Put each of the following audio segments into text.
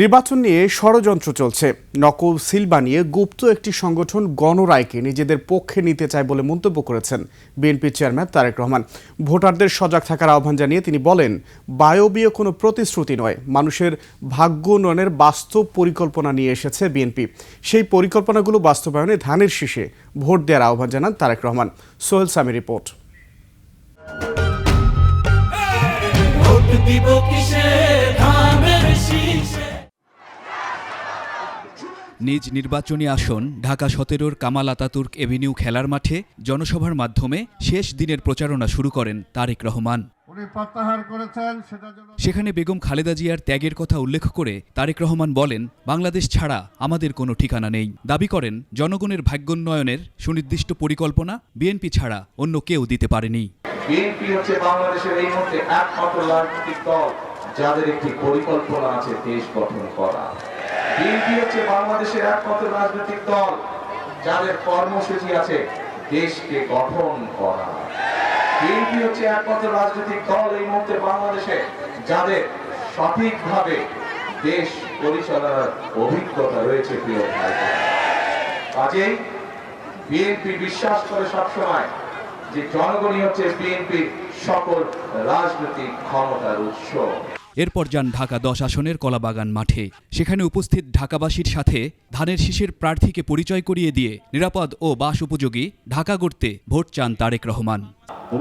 নির্বাচন নিয়ে ষড়যন্ত্র চলছে। নকল সিল বানিয়ে গুপ্ত একটি সংগঠন গণরায়কে নিজেদের পক্ষে নিতে চায় বলে মন্তব্য করেছেন বিএনপির চেয়ারম্যান তারেক রহমান। ভোটারদের সজাগ থাকার আহ্বান জানিয়ে তিনি বলেন, বায়বীয় কোনো প্রতিশ্রুতি নয়, মানুষের ভাগ্য উন্নয়নের বাস্তব পরিকল্পনা নিয়ে এসেছে বিএনপি। সেই পরিকল্পনাগুলো বাস্তবায়নে ধানের শীষে ভোট দেওয়ার আহ্বান জানান তারেক রহমান। সোহেল সামি রিপোর্ট। নিজ নির্বাচনী আসন ঢাকা ১৭-র কামাল আতাতুর্ক এভিনিউ খেলার মাঠে জনসভার মাধ্যমে শেষ দিনের প্রচারণা শুরু করেন তারেক রহমান। সেখানে বেগম খালেদা জিয়ার ত্যাগের কথা উল্লেখ করে তারেক রহমান বলেন, বাংলাদেশ ছাড়া আমাদের কোনো ঠিকানা নেই। দাবি করেন, জনগণের ভাগ্যোন্নয়নের সুনির্দিষ্ট পরিকল্পনা বিএনপি ছাড়া অন্য কেউ দিতে পারেনি। বিএনপি হচ্ছে বাংলাদেশের এই মুহূর্তে একমাত্র রাজনৈতিক দল যাদের একটি পরিকল্পনা আছে দেশ গঠন করা। বিএনপি হচ্ছে বাংলাদেশের একমাত্র রাজনৈতিক দল যাদের কর্মসূচি আছে দেশকে গঠন করা। বিএনপি হচ্ছে একমাত্র রাজনৈতিক দল এই মুহূর্তে বাংলাদেশে যাদের সঠিকভাবে দেশ পরিচালনার অভিজ্ঞতা রয়েছে। প্রিয় ভাই, কাজেই বিএনপি বিশ্বাস করে সবসময় যে জনগণই হচ্ছে বিএনপির সকল রাজনৈতিক ক্ষমতার উৎস। এরপর যান ঢাকা ১০ আসনের কলাবাগান মাঠে। সেখানে উপস্থিত ঢাকাবাসীর সাথে ধানের শীষের প্রার্থীকে পরিচয় করিয়ে দিয়ে নিরাপদ ও বাস উপযোগী ঢাকা গড়তে ভোট চান তারেক রহমান।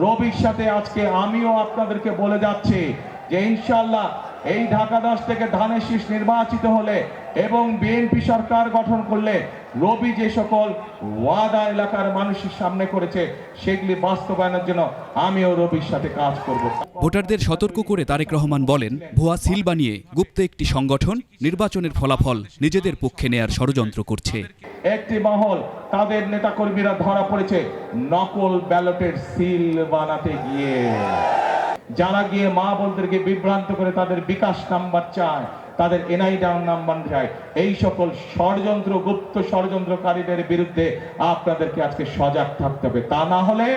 রবির সাথে আজকে আমিও আপনাদেরকে বলে যাচ্ছি যে ইনশাআল্লাহ এই ঢাকা ১০ থেকে ধানের শীষ নির্বাচিত হলে এবং বিএনপি সরকার গঠন করলে রবি যে সকল ওয়াদা এলাকার মানুষের সামনে করেছে সেগুলি বাস্তবায়নের জন্য আমিও রবির সাথে কাজ করব। ভোটারদের সতর্ক করে তারেক রহমান বলেন, ভুয়া সিল বানিয়ে গুপ্ত একটি সংগঠন নির্বাচনের ফলাফল নিজেদের পক্ষে নেয়ার ষড়যন্ত্র করছে। একটি মহল তাদের নেতাকর্মীরা ধরা পড়েছে নকল ব্যালটের সিল বানাতে গিয়ে, যারা গিয়ে মা বোনদেরকে বিভ্রান্ত করে তাদের বিকাশ নাম্বার চায়, তাদের এনআই নাম্বার চায়। এই সকল ষড়যন্ত্র, গুপ্ত ষড়যন্ত্রকারীদের বিরুদ্ধে আপনাদেরকে আজকে সজাগ থাকতে হবে। তা না হলে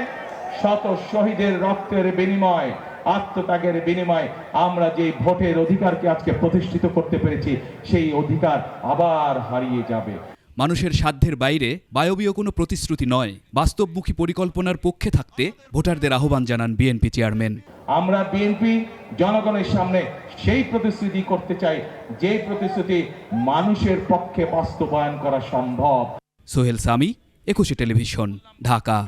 শত শহীদের রক্তের বিনিময়, আত্মত্যাগের বিনিময় আমরা যে ভোটের অধিকারকে আজকে প্রতিষ্ঠিত করতে পেরেছি সেই অধিকার আবার হারিয়ে যাবে। মানুষের সাধ্যের বাইরে বায়বীয় কোনো প্রতিশ্রুতি নয়, বাস্তবমুখী পরিকল্পনার পক্ষে থাকতে ভোটারদের আহ্বান জানান বিএনপি চেয়ারম্যান। আমরা বিএনপি জনগণের সামনে সেই প্রতিশ্রুতি করতে চাই যে প্রতিশ্রুতি মানুষের পক্ষে বাস্তবায়ন করা সম্ভব। সোহেল সামি, ২১ টেলিভিশন, ঢাকা।